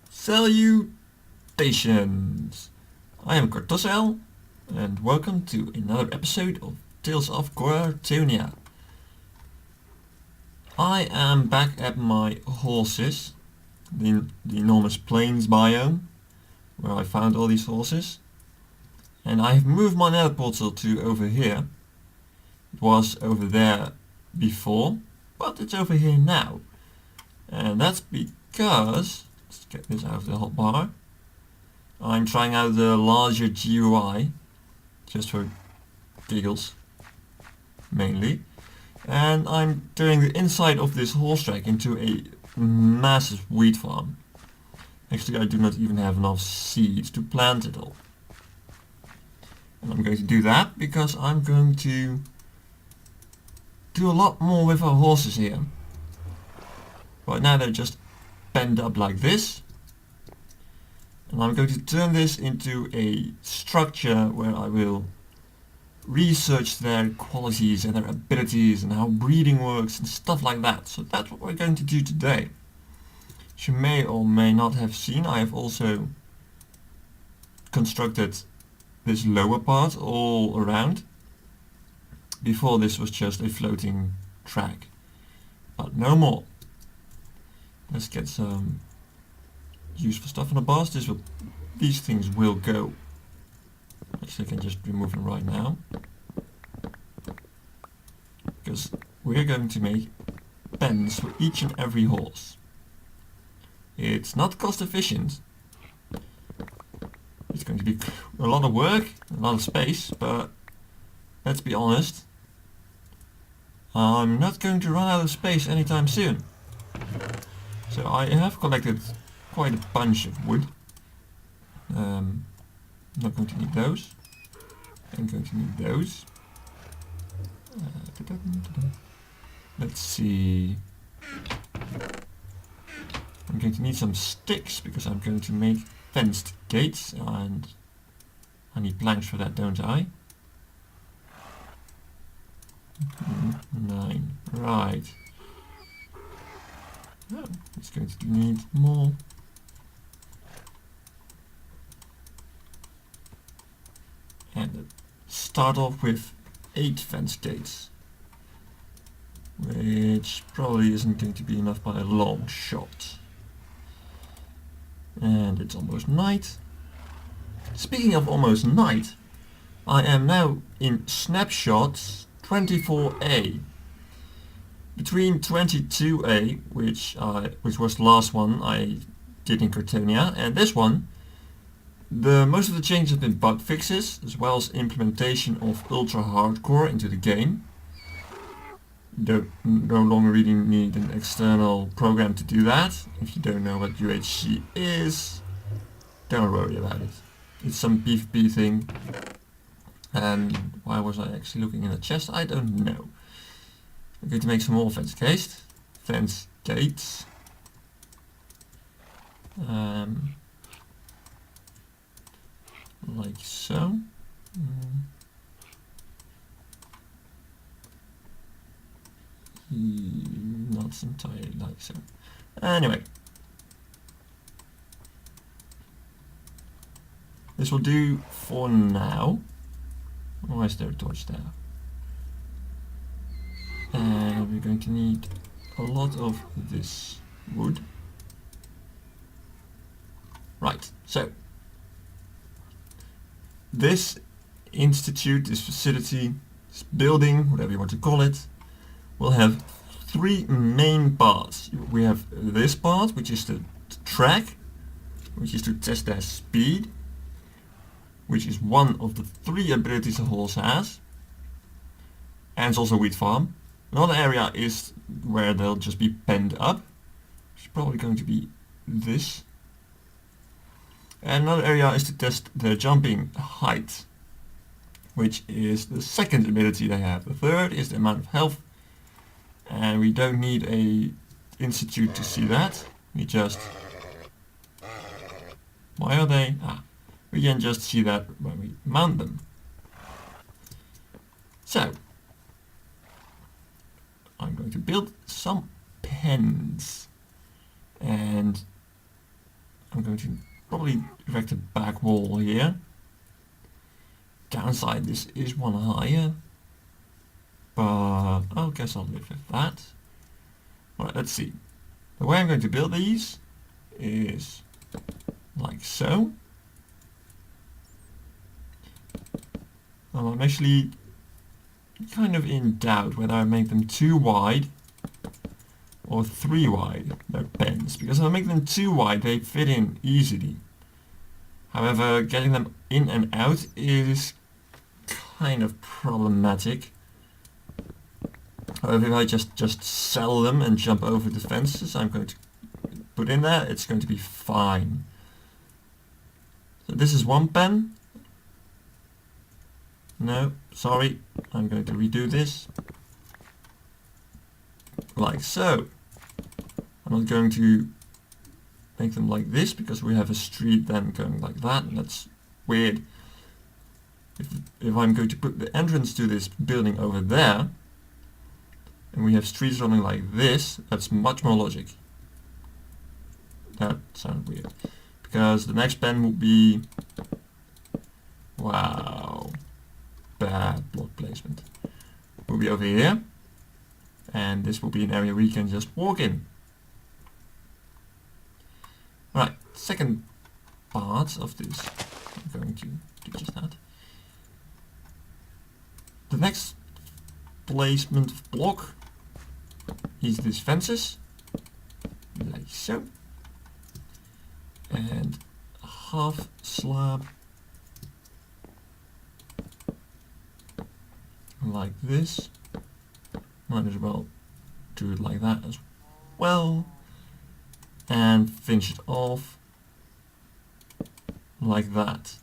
Salutations! I am Kartosael, and welcome to another episode of Tales of Kartonia. I am back at my horses, the enormous plains biome, where I found all these horses. And I have moved my nether portal to over here. It was over there before, but it's over here now. And that's because, let's get this out of the hotbar, I'm trying out the larger GUI, just for giggles, mainly. And I'm turning the inside of this horse track into a massive wheat farm. Actually, I do not even have enough seeds to plant it all. And I'm going to do that because I'm going to do a lot more with our horses here. Right now they're just penned up like this. And I'm going to turn this into a structure where I will research their qualities and their abilities and how breeding works and stuff like that. So that's what we're going to do today. As you may or may not have seen, I have also constructed this lower part all around. Before this was just a floating track, but no more. Let's get some useful stuff on the bars. These things will go. Actually, I can just remove them right now, because we're going to make pens for each and every horse. It's not cost efficient. It's going to be a lot of work, a lot of space, but let's be honest, I'm not going to run out of space anytime soon. So I have collected quite a bunch of wood. Not going to need those. I'm going to need those. Let's see. I'm going to need some sticks because I'm going to make fenced gates, and I need planks for that, don't I? 9. Right. Oh, it's going to need more. And start off with 8 fence gates, which probably isn't going to be enough by a long shot. And it's almost night. Speaking of almost night, I am now in snapshot 24A. Between 22A, which was the last one I did in Kartonia, and this one, most of the changes have been bug fixes, as well as implementation of ultra hardcore into the game. You no longer really need an external program to do that. If you don't know what UHC is, don't worry about it. It's some PvP thing. And why was I actually looking in the chest? I don't know. I'm going to make some more fence gates. Like so. Not entirely like so. Anyway. This will do for now. Why is there a torch there? And we're going to need a lot of this wood. Right, so this institute, this facility, this building, whatever you want to call it, will have 3 main parts. We have this part, which is the track, which is to test their speed, which is one of the 3 abilities a horse has, and it's also a wheat farm. Another area is where they'll just be penned up, which is probably going to be this. And another area is to test their jumping height, which is the second ability they have. The third is the amount of health, and we don't need a institute to see that. We just... Why are they? We can just see that when we mount them. So, I'm going to build some pens, and I'm going to probably erect a back wall here. Downside, this is one higher, but I guess I'll live with that. Alright, let's see. The way I'm going to build these is like so. Well, I'm actually kind of in doubt whether I make them too wide or 3 wide, their pens, because if I make them too wide they fit in easily. However, getting them in and out is kind of problematic. However, if I just sell them and jump over the fences I'm going to put in there, it's going to be fine. So this is one pen. No, sorry, I'm going to redo this. Like so. I'm not going to make them like this because we have a street then going like that, and that's weird. If I'm going to put the entrance to this building over there, and we have streets running like this, that's much more logic. That sounds weird. Because the next pen would be... Wow. Bad block placement. Will be over here. And this will be an area we can just walk in. Right, second part of this. I'm going to do just that. The next placement of block is these fences, like so, and a half slab like this. Might as well do it like that as well, and finish it off like that.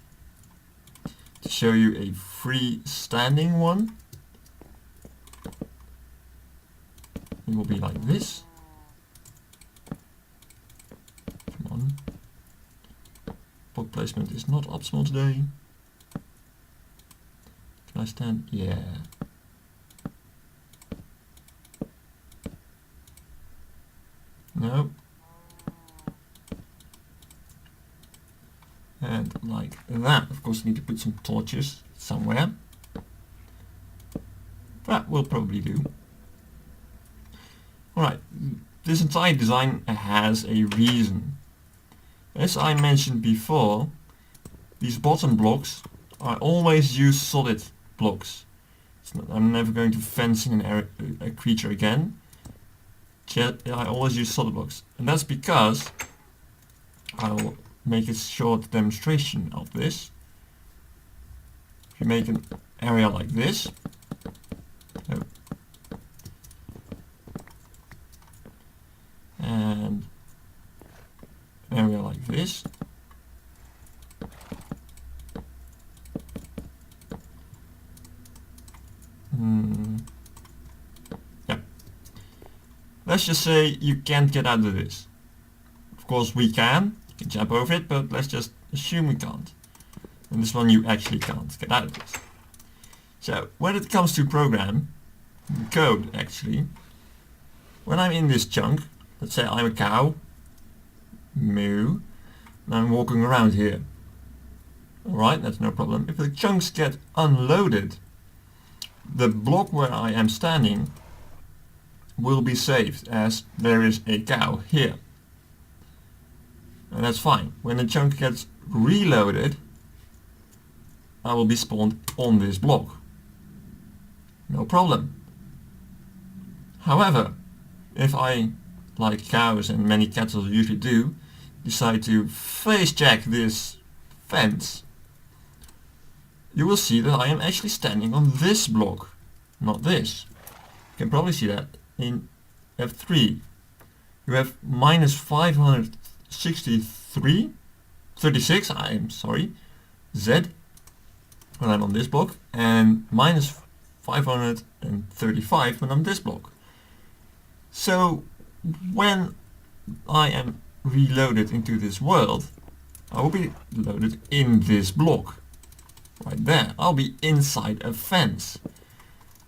To show you a freestanding one, it will be like this. Come on. Block placement is not optimal today. Can I stand? Yeah. No. And like that. Of course, I need to put some torches somewhere. That will probably do. Alright, this entire design has a reason. As I mentioned before, these bottom blocks, I always use solid blocks. I'm never going to fence in a creature again. I always use solid blocks. And that's because I'll make a short demonstration of this. If you make an area like this, and an area like this, yeah. Let's just say you can't get out of this. Of course we can jump over it, but let's just assume we can't. And this one you actually can't get out of this. So when it comes to program, code actually, when I'm in this chunk, let's say I'm a cow, moo, and I'm walking around here. Alright, that's no problem. If the chunks get unloaded, the block where I am standing will be saved as there is a cow here. And that's fine. When the chunk gets reloaded, I will be spawned on this block. No problem. However, if I, like cows and many cattle usually do, decide to face check this fence, you will see that I am actually standing on this block, not this. You can probably see that in F3. You have minus 36, I'm sorry, Z, when I'm on this block, and minus 535 when I'm this block. So when I am reloaded into this world, I will be loaded in this block. Right there. I'll be inside a fence.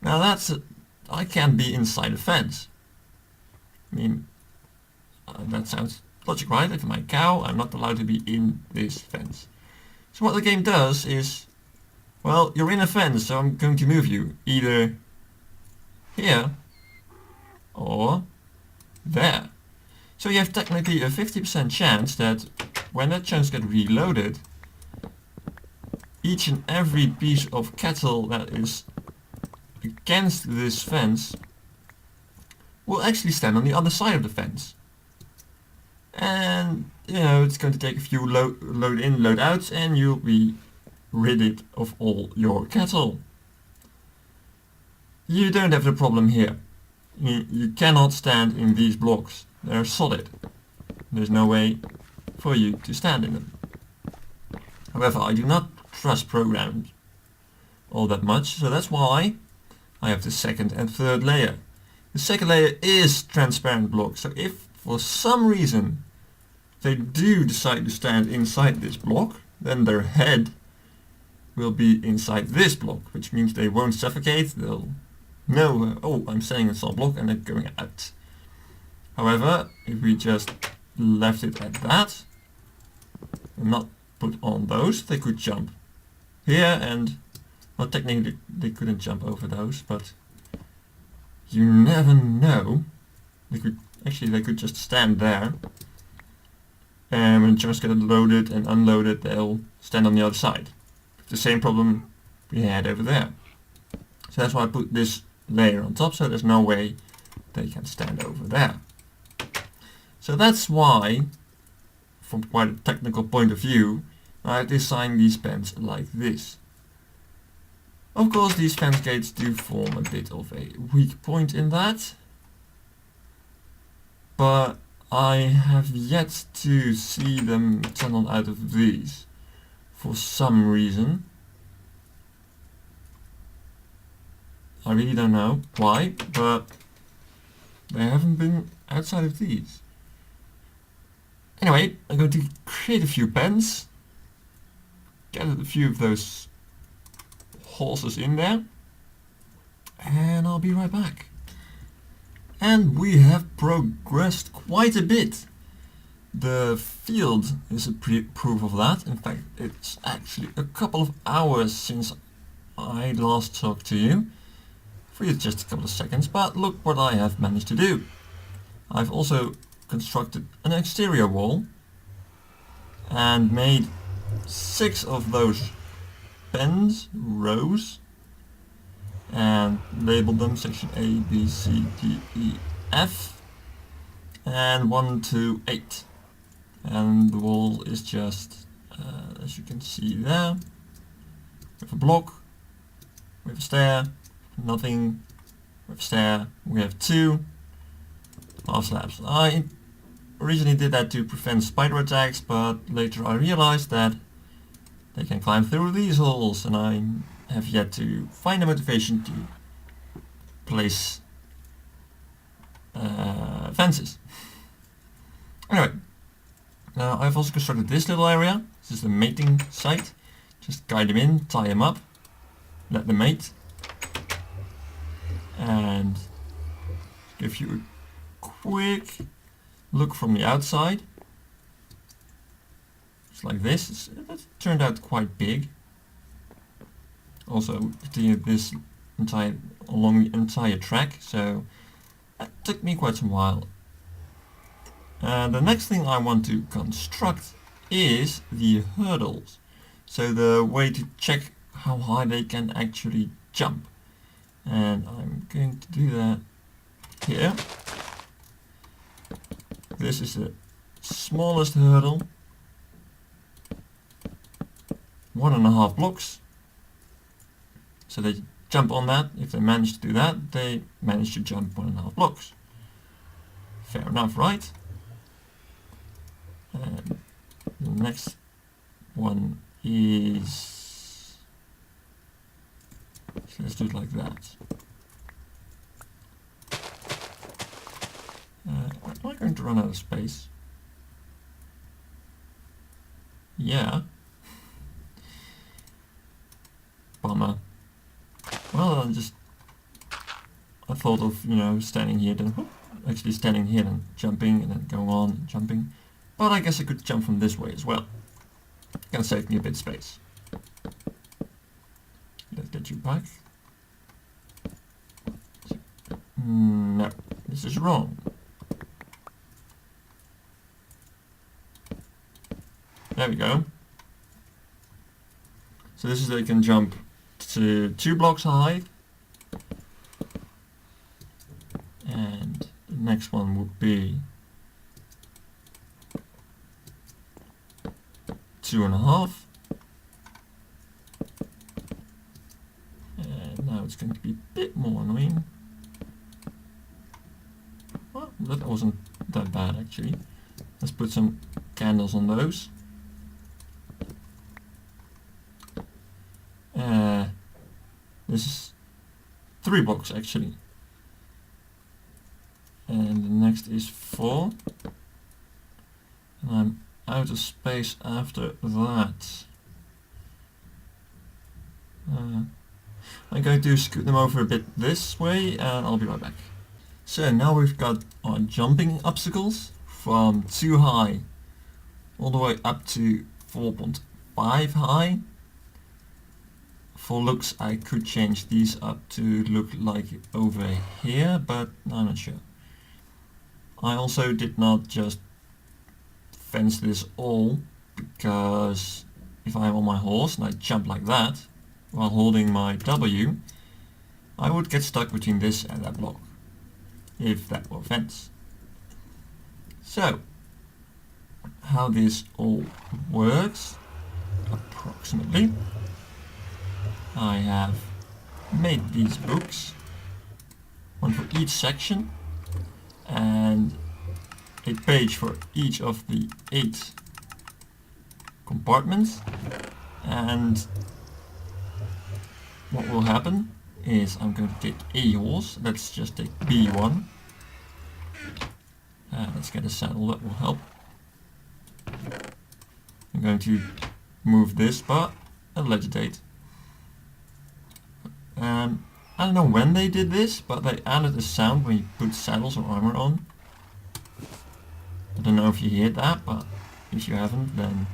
Now I can't be inside a fence. I mean, that sounds Logic, right? If I'm a cow, I'm not allowed to be in this fence. So what the game does is, well, you're in a fence, so I'm going to move you either here or there. So you have technically a 50% chance that when that chunks get reloaded, each and every piece of cattle that is against this fence will actually stand on the other side of the fence. And you know, it's going to take a few load in, load outs, and you'll be rid of all your cattle. You don't have the problem here. You cannot stand in these blocks. They're solid. There's no way for you to stand in them. However, I do not trust programs all that much, so that's why I have the second and third layer. The second layer is transparent block, so if for some reason they do decide to stand inside this block, then their head will be inside this block, which means they won't suffocate. They'll know, oh, I'm standing inside a block, and they're going out. However, if we just left it at that and not put on those, they could jump here, and well, technically they couldn't jump over those, but you never know. They could just stand there, and when chunks get loaded and unloaded, they'll stand on the other side. The same problem we had over there. So that's why I put this layer on top, so there's no way they can stand over there. So that's why, from quite a technical point of view, I designed these pens like this. Of course, these fence gates do form a bit of a weak point in that, but I have yet to see them tunnel out of these for some reason. I really don't know why, but they haven't been outside of these. Anyway, I'm going to create a few pens, get a few of those horses in there, and I'll be right back. And we have progressed quite a bit. The field is a proof of that. In fact, it's actually a couple of hours since I last talked to you. For you just a couple of seconds, but look what I have managed to do. I've also constructed an exterior wall and made 6 of those pens, rows, and labeled them section A, B, C, D, E, F, and 1 to 8. And the wall is just, as you can see there, with a block, with a stair, nothing, with a stair, we have 2 half slabs. I originally did that to prevent spider attacks, but later I realized that they can climb through these holes, and I have yet to find the motivation to place fences. Anyway, now I've also constructed this little area. This is the mating site. Just guide them in, tie them up, let them mate, and give you a quick look from the outside. It's like this. It turned out quite big. Also continued this along the entire track, so that took me quite some while. The next thing I want to construct is the hurdles. So the way to check how high they can actually jump. And I'm going to do that here. This is the smallest hurdle. 1.5 blocks. So they jump on that. If they manage to do that, they manage to jump 1.5 blocks. Fair enough, right? And the next one is, so let's do it like that. Am I going to run out of space? Yeah. Bummer. Well, I thought of, standing here, then actually standing here and jumping, and then going on and jumping. But I guess I could jump from this way as well. Gonna save me a bit of space. Let's get you back. No, this is wrong. There we go. So this is they can jump to 2 blocks high. And the next one would be 2.5. And now it's going to be a bit more annoying. Well, that wasn't that bad actually. Let's put some candles on those. This is 3 blocks actually. And the next is 4. And I'm out of space after that. I'm going to scoot them over a bit this way and I'll be right back. So now we've got our jumping obstacles from 2 high all the way up to 4.5 high. For looks I could change these up to look like over here, but I'm not sure. I also did not just fence this all, because if I'm on my horse and I jump like that while holding my W, I would get stuck between this and that block, if that were fence. So, how this all works, approximately, I have made these books, one for each section, and a page for each of the 8 compartments. And what will happen is I'm going to take a horse. Let's just take B1. Let's get a saddle, that will help. I'm going to move this part and legitate. I don't know when they did this, but they added a sound when you put saddles or armor on. I don't know if you hear that, but if you haven't, then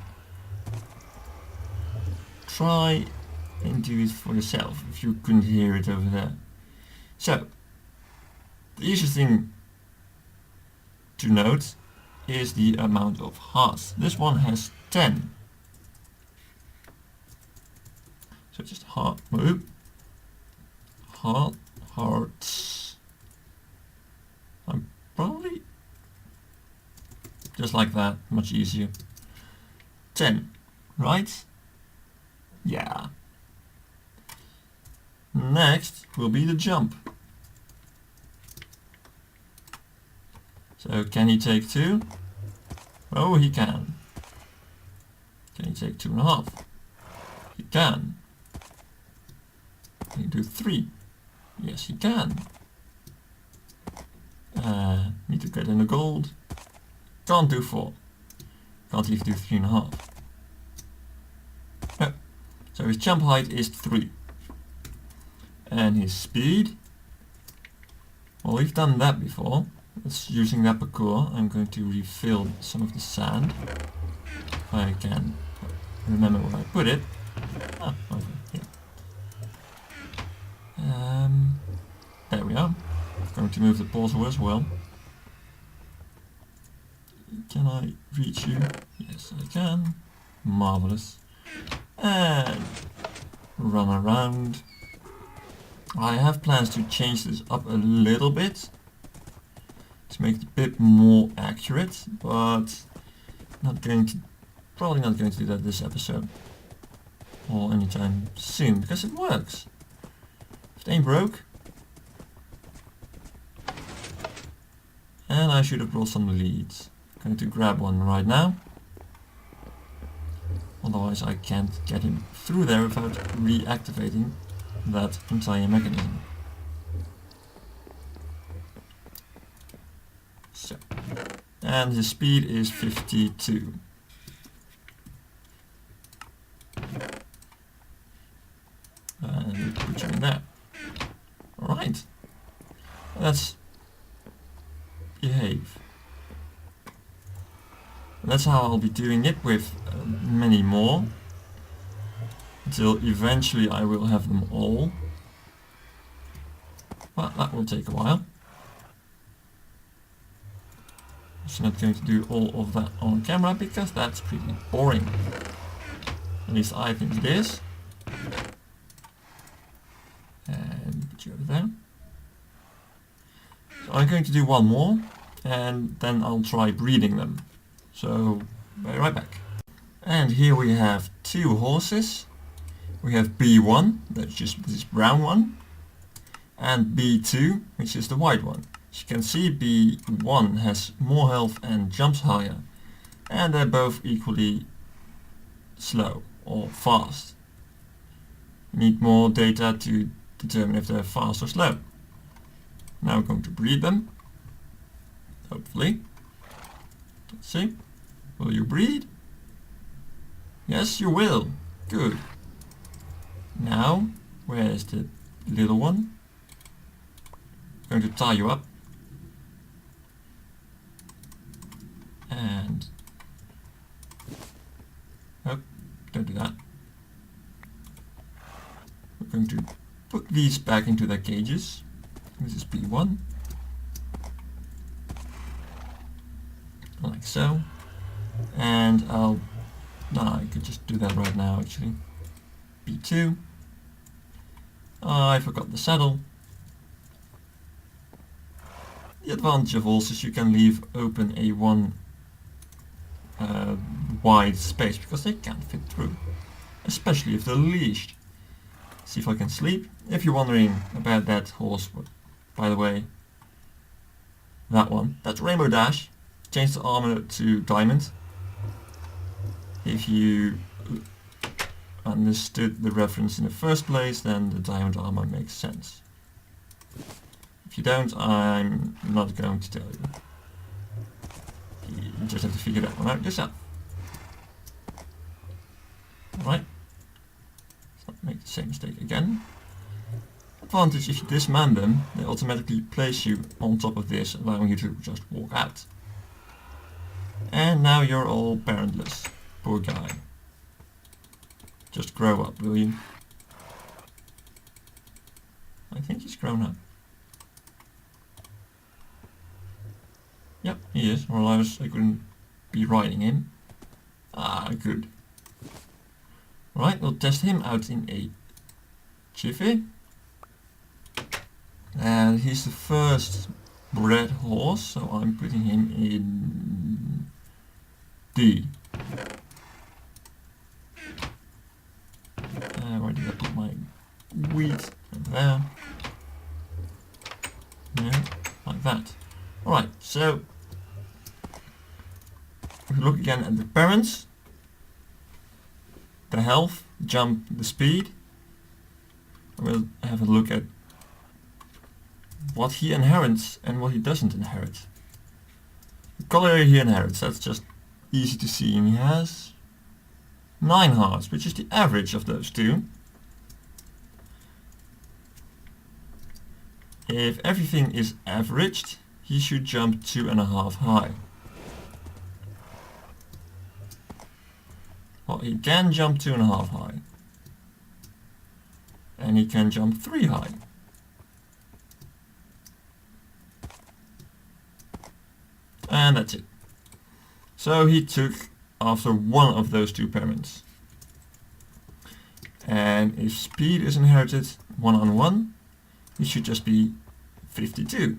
try and do it for yourself if you couldn't hear it over there. So, the easiest thing to note is the amount of hearts. This one has 10. So just hearts. I'm probably just like that, much easier. 10, right? Yeah. Next will be the jump. So can he take 2? Oh, he can. Can he take 2.5? He can. Can he do 3? Yes, he can. Need to get in the gold. Can't do 4. Can't even do 3.5. Oh. So his jump height is 3. And his speed, well, we've done that before. It's using that parkour. I'm going to refill some of the sand. If I can remember where I put it. Ah, over here. There we are. I'm going to move the portal as well. Can I reach you? Yes, I can. Marvelous. And run around. I have plans to change this up a little bit to make it a bit more accurate, but probably not going to do that this episode or anytime soon, because it works. If it ain't broke. And I should have brought some leads. I'm going to grab one right now. Otherwise I can't get him through there without reactivating that entire mechanism. So, and his speed is 52. And we put you in there. Alright. Let's behave. that's how I'll be doing it with many more, until eventually I will have them all. But that will take a while. I'm not going to do all of that on camera because that's pretty boring. At least I think it is. And put you over there. So I'm going to do one more and then I'll try breeding them. So, be right back. And here we have two horses. We have B1, that's just this brown one, and B2, which is the white one. As you can see, B1 has more health and jumps higher, and they're both equally slow or fast. You need more data to determine if they're fast or slow. Now we're going to breed them, hopefully. Let's see. Will you breed? Yes, you will. Good. Now, where is the little one? I'm going to tie you up. And... oh, don't do that. We're going to put these back into their cages. This is B1. Like so. And I'll... no, I could just do that right now actually. B2. I forgot the saddle. The advantage of horses is you can leave open a one wide space because they can't fit through. Especially if they're leashed. See if I can sleep. If you're wondering about that horse, by the way, that one, that's Rainbow Dash. Change the armor to diamond. If you understood the reference in the first place, then the diamond armor makes sense. If you don't, I'm not going to tell you. You just have to figure that one out yourself. Alright. Let's not make the same mistake again. Advantage, if you dismount them, they automatically place you on top of this, allowing you to just walk out. And now you're all parentless. Poor guy. Just grow up, will you? I think he's grown up. Yep, he is, or else I couldn't be riding him. Ah, good. Right, we'll test him out in a jiffy. And he's the first bred horse, so I'm putting him in D. Where did I put my wheat? Over there. Yeah, like that. Alright, so if we look again at the parents, the health, jump, the speed, we'll have a look at what he inherits and what he doesn't inherit. The color he inherits, that's just easy to see, and he has 9 hearts, which is the average of those two. If everything is averaged, he should jump 2.5 high. Well, he can jump 2.5 high. And he can jump 3 high. And that's it. So he took after one of those two parents. And if speed is inherited 1-on-1, he should just be 52.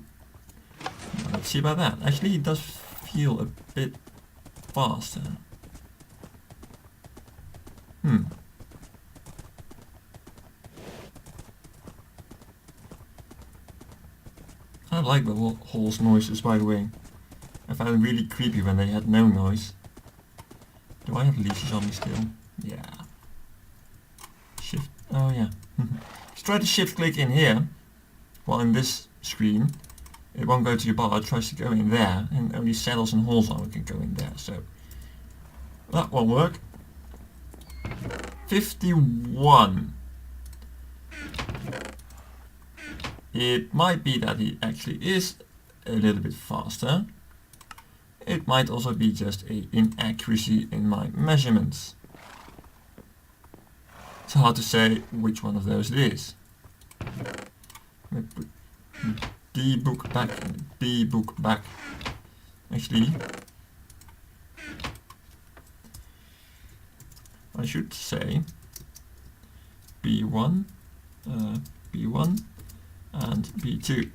Now, let's see about that. Actually, he does feel a bit faster. I like the horse noises, by the way. I found it really creepy when they had no noise. Do I have leashes on me still? Yeah. Shift. Oh yeah. Just try to shift click in here. While in this screen, it won't go to your bar. It tries to go in there, and only saddles and horse armor can go in there. So that won't work. 51. It might be that he actually is a little bit faster. It might also be just a inaccuracy in my measurements. It's hard to say which one of those it is. Let me put the book back and the book back. Actually, I should say B1, B1 and B2.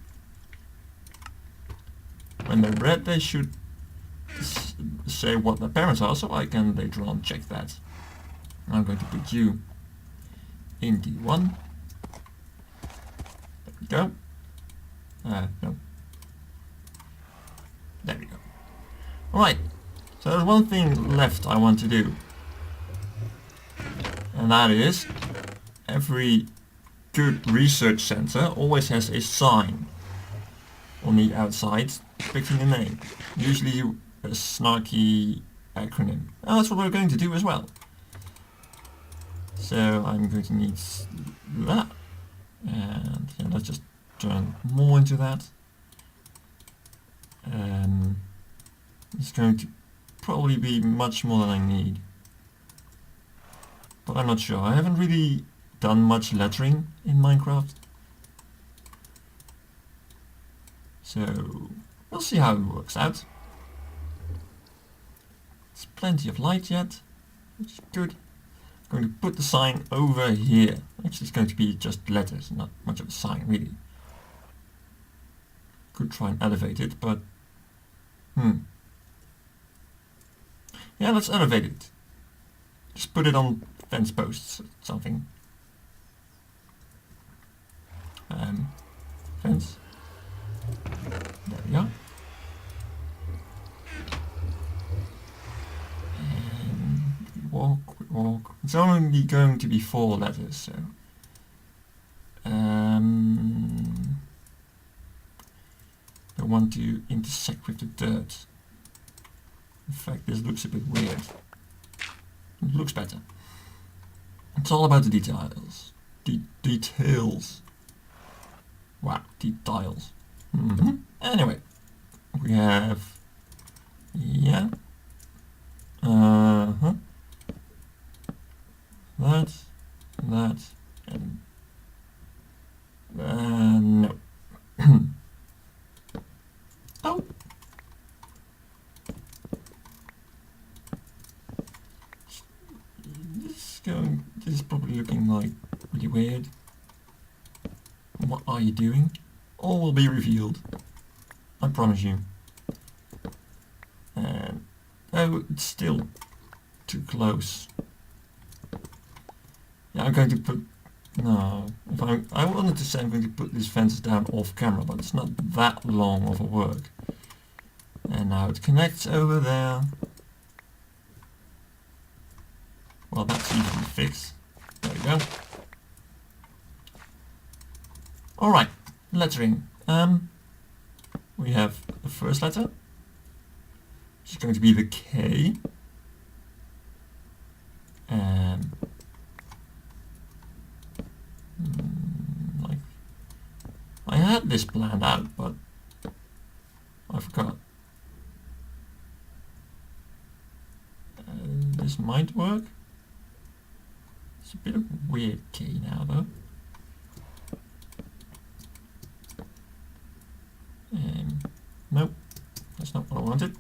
When they're red, they should say what their parents are, so I can later on check that. I'm going to put you in D1. There we go. No. There we go. Alright, so there's one thing left I want to do. And that is, every good research center always has a sign on the outside depicting a name. Usually a snarky acronym. And that's what we're going to do as well. So I'm going to need that. And yeah, let's just turn more into that. It's going to probably be much more than I need. But I'm not sure. I haven't really done much lettering in Minecraft. So we'll see how it works out. There's plenty of light yet, which is good. I'm going to put the sign over here. Actually, it's going to be just letters, not much of a sign, really. Could try and elevate it, but yeah, let's elevate it. Just put it on fence posts, something. Fence. There we are. And we walk. It's only going to be 4 letters, so. I want to intersect with the dirt. In fact, this looks a bit weird. It looks better. It's all about the details. Details. Wow, details. Anyway, we have, yeah, that, and no. Oh. This is probably looking like really weird. What are you doing? All will be revealed. I promise you. And oh, it's still too close. Yeah, I'm going to put. No, if I wanted to say I'm going to put these fences down off camera, but it's not that long of a work. And now it connects over there. Well, that's easily fixed. There we go. Alright, lettering. We have the first letter, which is going to be the K. Like, I had this planned out, but I forgot. This might work. It's a bit of a weird K now, though. Nope, that's not what I wanted.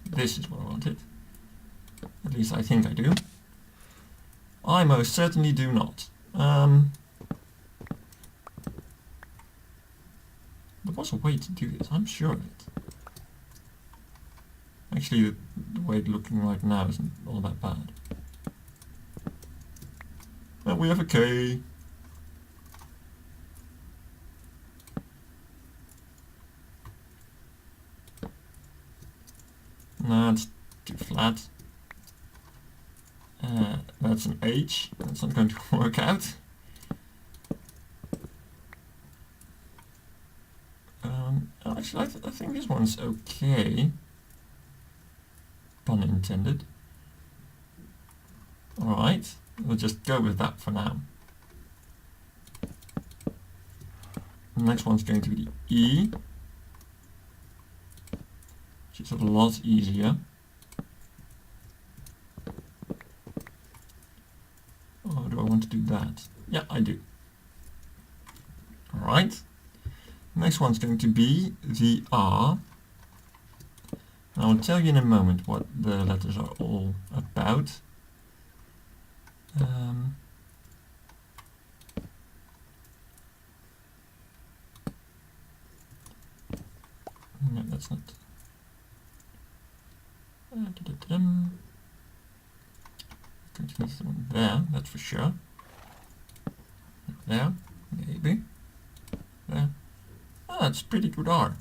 This is what I wanted. At least I think I do. I most certainly do not. There was a way to do this, I'm sure of it. Actually, the way it's looking right now isn't all that bad. Well, we have a K. No, it's too flat. That's an H. That's not going to work out. Actually, I think this one's okay. Pun intended. Alright, we'll just go with that for now. The next one's going to be the E. which is a lot easier. Or do I want to do that? Yeah, I do. Alright. Next one's going to be the R. I'll tell you in a moment what the letters are all about. No, that's not. There, that's for sure. There, maybe. There. Ah, that's pretty good R.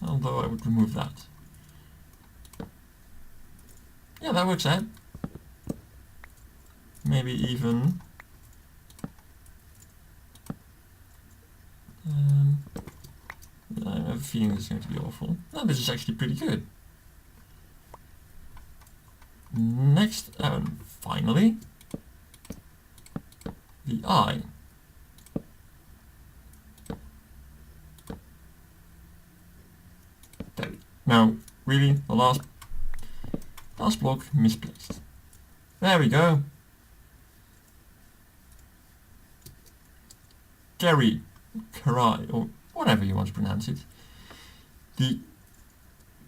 Although I would remove that. Yeah, that works out. Maybe even I have a feeling this is going to be awful. No, this is actually pretty good. Next, finally, the I. There. Now, really, the last block misplaced. There we go. K.E.R.I, or whatever you want to pronounce it. The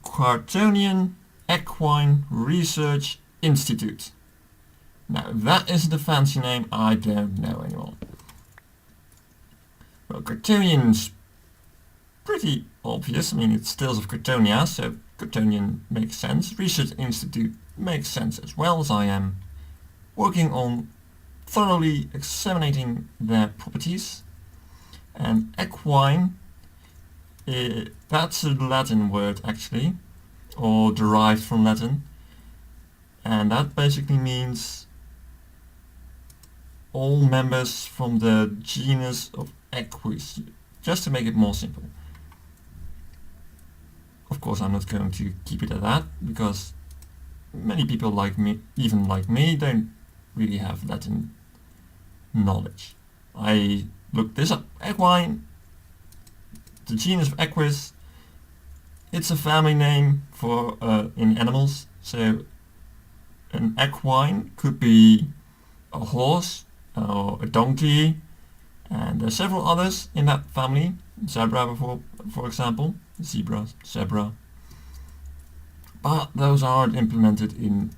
Kartonian Equine Research Institute. Now that isn't a fancy name, I don't know anymore. Well, Kartonian's pretty obvious. I mean, it's Tales of Kartonia, so Kartonian makes sense. Research Institute makes sense as well, as I am working on thoroughly examining their properties. And equine, that's a Latin word actually, or derived from Latin, and that basically means all members from the genus of Equus, just to make it more simple. Of course, I'm not going to keep it at that, because many people like me, even like me, don't really have Latin knowledge. I looked this up. Equine, the genus of Equus, it's a family name for in animals. So an equine could be a horse or a donkey, and there are several others in that family. Zebra, for example, zebra. But those aren't implemented in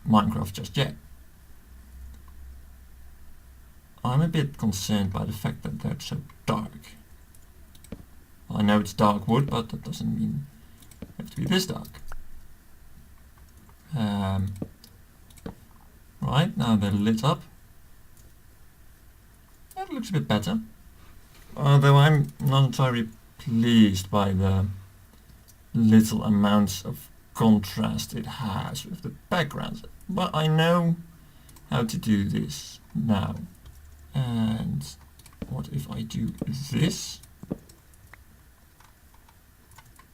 Minecraft just yet. I'm a bit concerned by the fact that they're so dark. I know it's dark wood, but that doesn't mean it has to be this dark. Right, now they're lit up. That looks a bit better. Although I'm not entirely pleased by the little amounts of contrast it has with the backgrounds. But I know how to do this now. And what if I do this?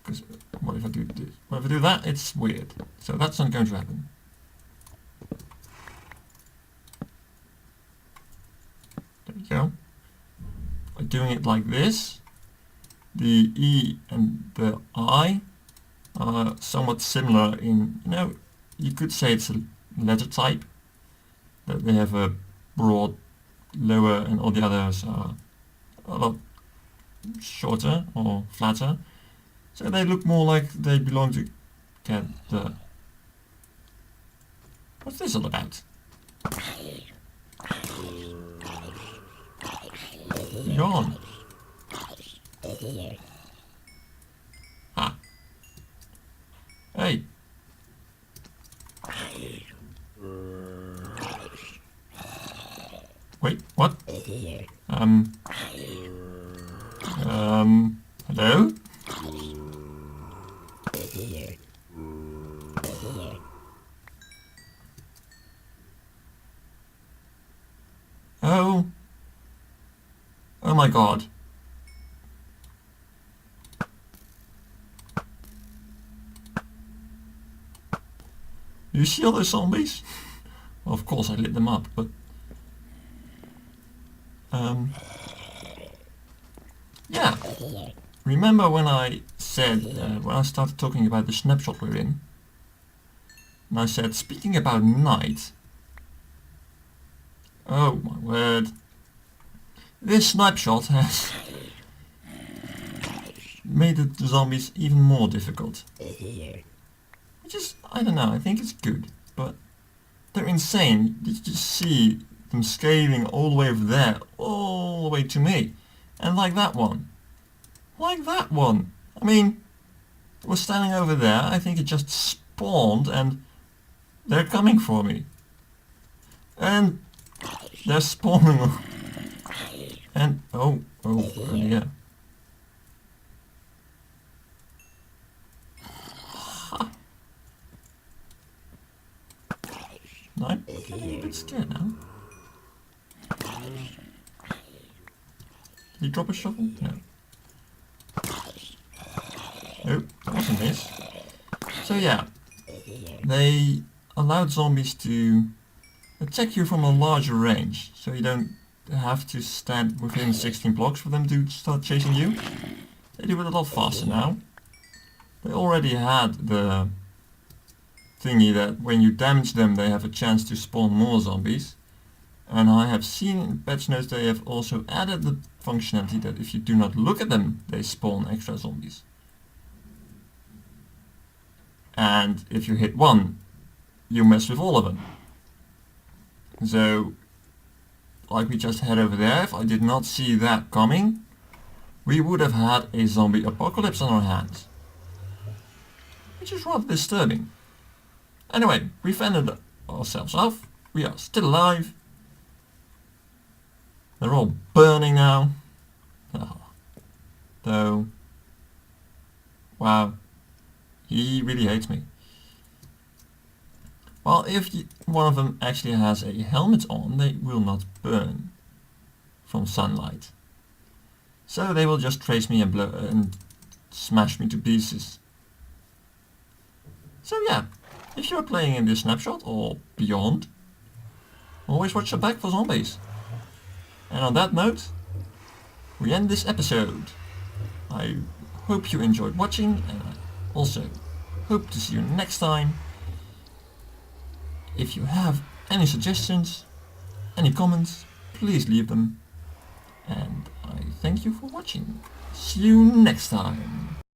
Because what if I do this? What if I do that? It's weird. So that's not going to happen. There we go. By doing it like this, the E and the I are somewhat similar in, you could say it's a letter type, that they have a broad lower and all the others are a lot shorter or flatter. So they look more like they belong to the... What's this all about? Yawn. Ah. Hey. Wait, what? Hello? Oh. Oh my god. You see all those zombies? Well, of course I lit them up, but... yeah. Remember when I said when I started talking about the snapshot we're in. And I said, speaking about night. Oh my word. This snapshot has made the zombies even more difficult. Which is, I don't know, I think it's good. But they're insane. Did you just see them scaling all the way over there, all the way to me? And like that one. Like that one. I mean, it was standing over there, I think it just spawned and they're coming for me. And they're spawning. And, oh yeah. No, I'm getting a bit scared now. Did he drop a shovel? No. Nope, that wasn't this. So yeah, they allowed zombies to attack you from a larger range, so you don't have to stand within 16 blocks for them to start chasing you. They do it a lot faster now. They already had the thingy that when you damage them they have a chance to spawn more zombies. And I have seen in patch notes they have also added the functionality that if you do not look at them they spawn extra zombies. And if you hit one, you mess with all of them. So, like we just had over there, if I did not see that coming, we would have had a zombie apocalypse on our hands. Which is rather disturbing. Anyway, we fended ourselves off, we are still alive. They're all burning now. Oh. Though, wow, he really hates me. Well, if one of them actually has a helmet on, they will not burn from sunlight. So they will just trace me and smash me to pieces. So yeah, if you're playing in this snapshot or beyond, always watch your back for zombies. And on that note, we end this episode. I hope you enjoyed watching, and I also hope to see you next time. If you have any suggestions, any comments, please leave them. And I thank you for watching. See you next time.